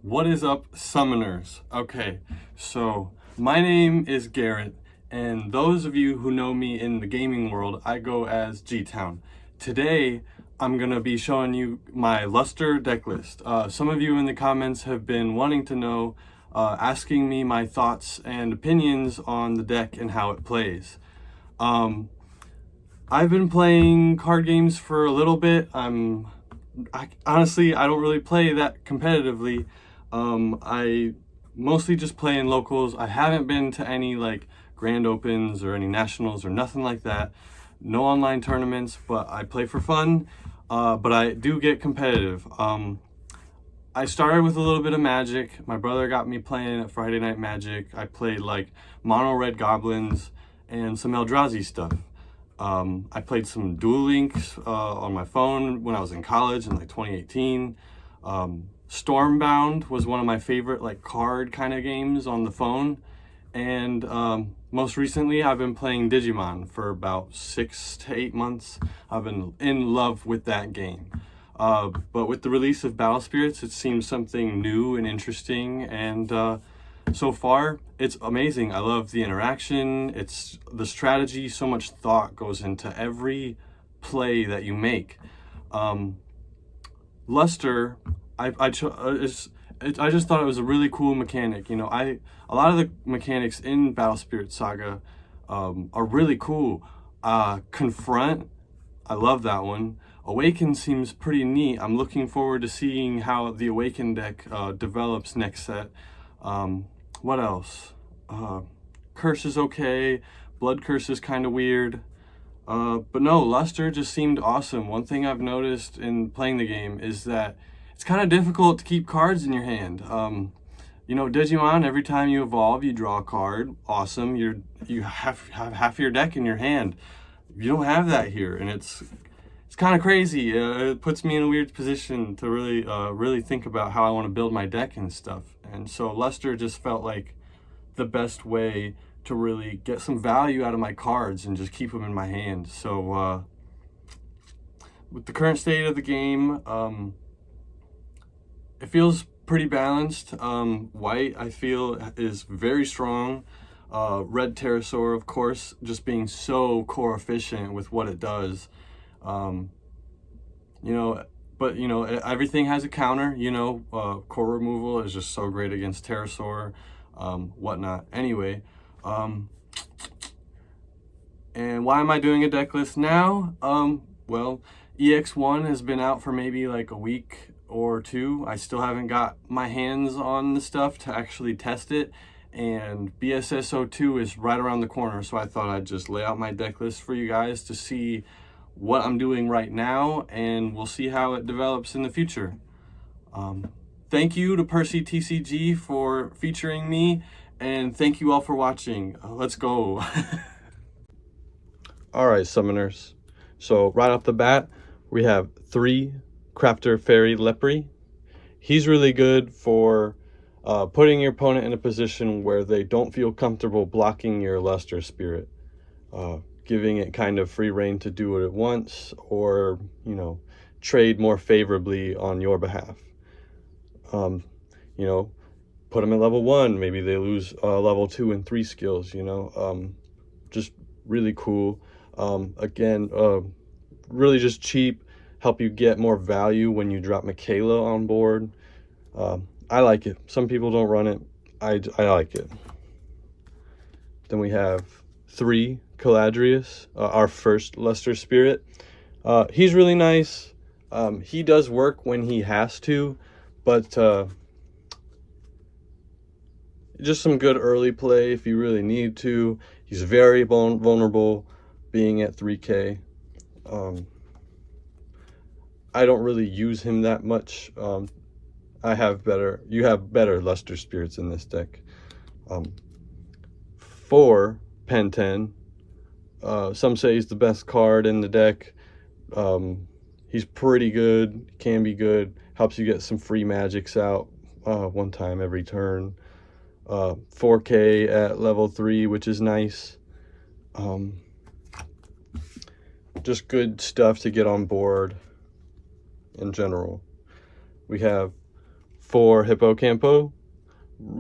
What is up, summoners? Okay, so my name is Garrett, and those of you who know me in the gaming world, I go as G-Town. Today, I'm gonna be showing you my Luster deck list. Some of you in the comments have been wanting to know, asking me my thoughts and opinions on the deck and how it plays. I've been playing card games for a little bit. Honestly, I don't really play that competitively. I mostly just play in locals. I haven't been to any like grand opens or any nationals or nothing like that. No online tournaments, but I play for fun. But I do get competitive. I started with a little bit of Magic. My brother got me playing at Friday Night Magic. I played like mono red goblins and some Eldrazi stuff. I played some Duel Links on my phone when I was in college in like 2018. Stormbound was one of my favorite like card kind of games on the phone. And most recently I've been playing Digimon for about 6 to 8 months. I've been in love with that game. But with the release of Battle Spirits, it seems something new and interesting, and so far it's amazing. I love the interaction, it's the strategy. So much thought goes into every play that you make. Luster, I just thought it was a really cool mechanic. You know, a lot of the mechanics in Battle Spirits Saga are really cool. Confront, I love that one. Awaken seems pretty neat. I'm looking forward to seeing how the Awaken deck develops next set. What else? Curse is okay. Blood Curse is kind of weird. But no, Luster just seemed awesome. One thing I've noticed in playing the game is that it's kind of difficult to keep cards in your hand. You know, Digimon, every time you evolve, you draw a card. Awesome. You have half your deck in your hand. You don't have that here, and it's kind of crazy. It puts me in a weird position to really think about how I want to build my deck and stuff. And so Luster just felt like the best way to really get some value out of my cards and just keep them in my hand. So with the current state of the game, it feels pretty balanced. White, I feel, is very strong. Red Pterosaur, of course, just being so core efficient with what it does. You know, but you know, everything has a counter. You know, core removal is just so great against Pterosaur, whatnot. Anyway, and why am I doing a deck list now? Well, EX1 has been out for maybe like a week or two. I still haven't got my hands on the stuff to actually test it, and BSS02 is right around the corner, so I thought I'd just lay out my deck list for you guys to see what I'm doing right now, and we'll see how it develops in the future. Thank you to Percy TCG for featuring me, and thank you all for watching. Let's go. Alright, summoners. So right off the bat, we have 3 Crafter Fairy Lepre. He's really good for putting your opponent in a position where they don't feel comfortable blocking your Luster Spirit. Giving it kind of free reign to do what it wants, or, you know, trade more favorably on your behalf. You know, put them at level 1, maybe they lose level 2 and 3 skills, you know. Just really cool. Again, really just cheap, help you get more value when you drop Michaela on board. I like it. Some people don't run it. I like it. Then we have 3 Caladrius, our first Luster Spirit. He's really nice. He does work when he has to, but just some good early play if you really need to. He's very vulnerable being at 3K. I don't really use him that much. You have better Luster Spirits in this deck. 4 Pen-10. Some say he's the best card in the deck. He's pretty good, can be good, helps you get some free magics out one time every turn. 4K at level 3, which is nice. Just good stuff to get on board in general. We have for Hippocampo.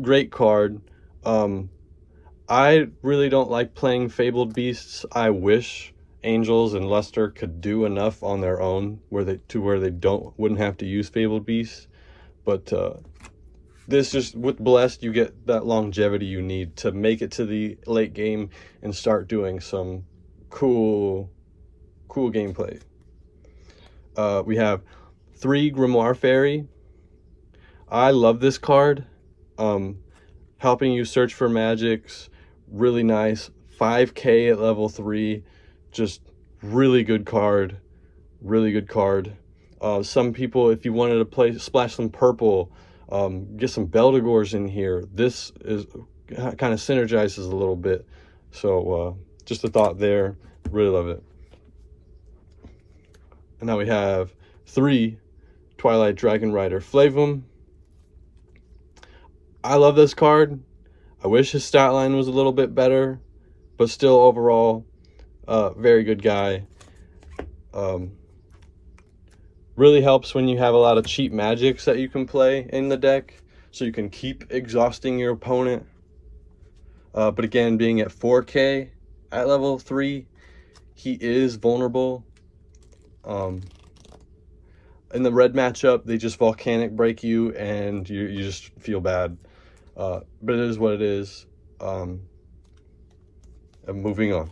Great card. I really don't like playing Fabled Beasts. I wish Angels and Luster could do enough on their own where they wouldn't have to use Fabled Beasts. But this just, with Blessed, you get that longevity you need to make it to the late game and start doing some cool gameplay. We have 3 Grimoire Fairy. I love this card. Helping you search for magics, really nice. 5k at level 3, just really good card. Some people, if you wanted to splash some purple, get some Beldegors in here, this is kind of synergizes a little bit. So just a thought there. Really love it. And now we have 3 Twilight Dragon Rider Flavum. I love this card. I wish his stat line was a little bit better, but still overall, very good guy. Really helps when you have a lot of cheap magics that you can play in the deck, so you can keep exhausting your opponent. But again, being at 4k at level 3, he is vulnerable. In the red matchup, they just volcanic break you and you just feel bad. But it is what it is. And moving on.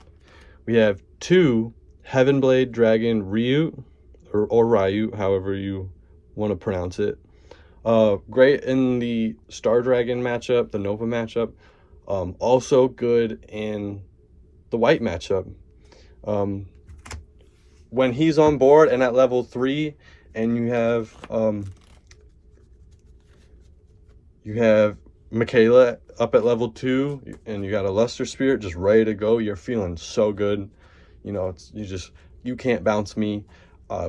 We have 2 Heavenblade Dragon Ryut, or Ryut, however you want to pronounce it. Great in the Star Dragon matchup, the Nova matchup. Also good in the white matchup. When he's on board and at level 3, and you have Michaela up at level 2, and you got a Luster Spirit just ready to go, you're feeling so good. You know, you can't bounce me.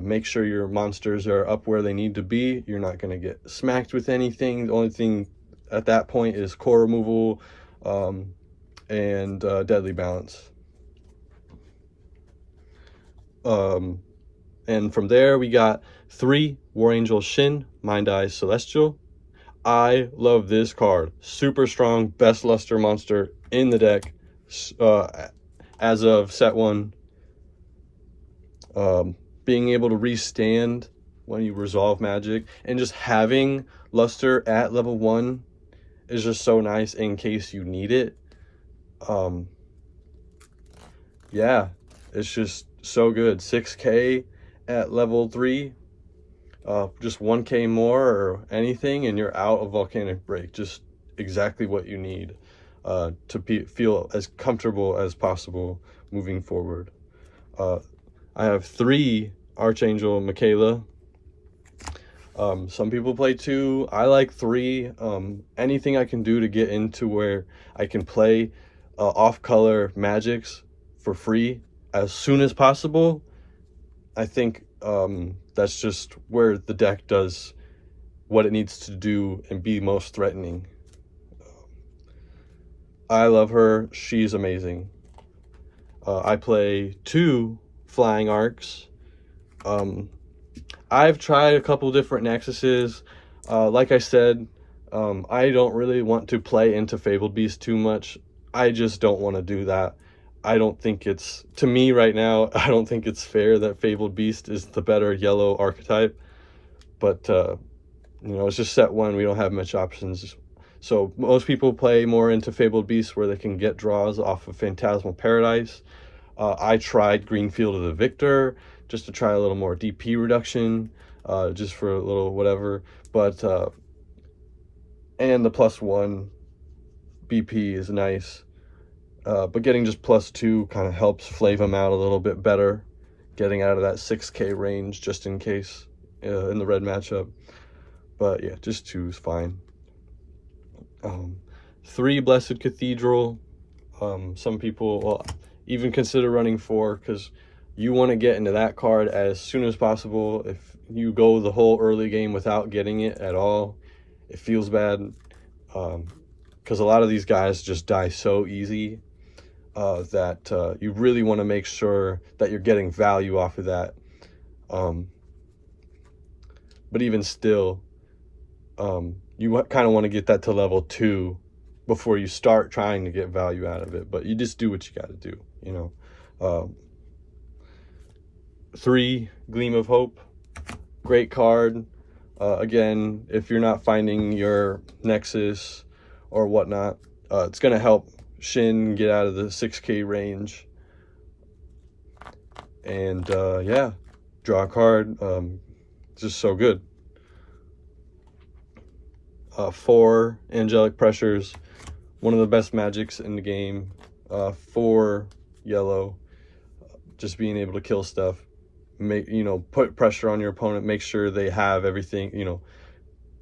Make sure your monsters are up where they need to be. You're not going to get smacked with anything. The only thing at that point is core removal and deadly balance. And from there, we got 3 War Angel Shin, Mind Eye Celestial. I love this card. Super strong, best Luster monster in the deck as of set 1. Being able to restand when you resolve magic, and just having Luster at level 1 is just so nice in case you need it. Yeah, it's just so good. 6k at level 3, just 1k more or anything, and you're out of Volcanic Break. Just exactly what you need to feel as comfortable as possible moving forward. I have 3 Archangel Michaela. Some people play 2. I like 3. Anything I can do to get into where I can play off-color magics for free as soon as possible, I think that's just where the deck does what it needs to do and be most threatening. I love her. She's amazing. I play 2 Flying Arcs. I've tried a couple different Nexuses. Like I said, I don't really want to play into Fabled Beast too much. I just don't want to do that. I don't think it's, to me right now, I don't think it's fair that Fabled Beast is the better yellow archetype. But, you know, it's just set 1. We don't have much options. So most people play more into Fabled Beast where they can get draws off of Phantasmal Paradise. I tried Greenfield of the Victor just to try a little more DP reduction, just for a little whatever. But, and the +1 BP is nice. But getting just +2 kind of helps flave them out a little bit better, getting out of that 6k range just in case in the red matchup. But yeah, just 2 is fine. 3 Blessed Cathedral. Some people will even consider running 4 because you want to get into that card as soon as possible. If you go the whole early game without getting it at all, it feels bad, because a lot of these guys just die so easy that you really want to make sure that you're getting value off of that. But even still, You kind of want to get that to level 2 before you start trying to get value out of it. But you just do what you got to do, you know. 3, Gleam of Hope. Great card. Again, if you're not finding your Nexus or whatnot, it's going to help Shin get out of the 6K range. And yeah, draw a card. Just so good. 4, Angelic Pressures. One of the best magics in the game. 4, yellow. Just being able to kill stuff. Put pressure on your opponent. Make sure they have everything,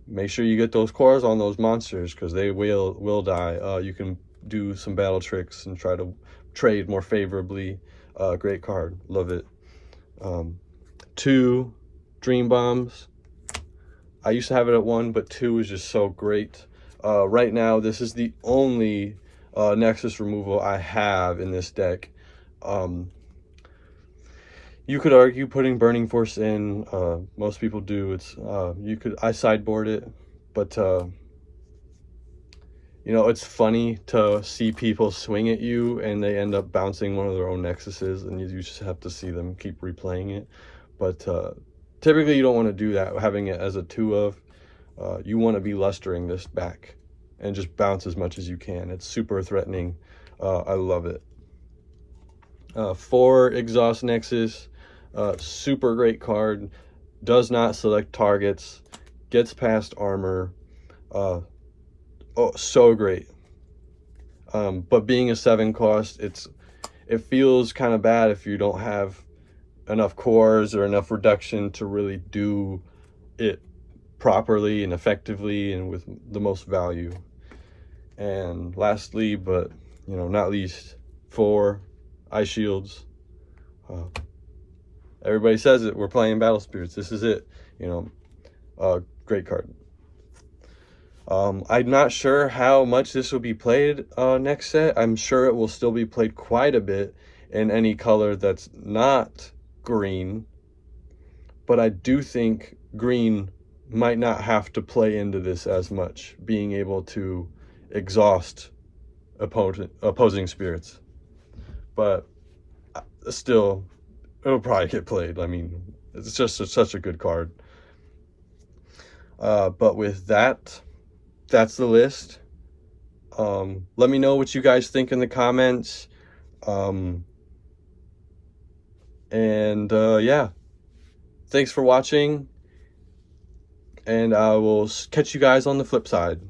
make sure you get those cores on those monsters, because they will die. You can do some battle tricks and try to trade more favorably. Great card, love it. 2, Dream Bombs. I used to have it at 1, but 2 is just so great. Right now, this is the only Nexus removal I have in this deck. You could argue putting Burning Force in. Most people do. I sideboard it, but it's funny to see people swing at you and they end up bouncing one of their own Nexuses, and you just have to see them keep replaying it. But typically, you don't want to do that. Having it as a 2 of, you want to be lustering this back and just bounce as much as you can. It's super threatening. I love it. 4, Exhaust Nexus. Super great card. Does not select targets. Gets past armor. Oh, so great. But being a 7 cost, it feels kind of bad if you don't have enough cores or enough reduction to really do it properly and effectively and with the most value. And lastly, but not least, 4, Ice Shields. Everybody says it. We're playing Battle Spirits. This is it. Great card. I'm not sure how much this will be played next set. I'm sure it will still be played quite a bit in any color that's not green. But I do think green might not have to play into this as much, being able to exhaust opposing spirits. But still, it'll probably get played. I mean, it's just such a good card. But with that, that's the list. Let me know what you guys think in the comments. Yeah, thanks for watching, and I will catch you guys on the flip side.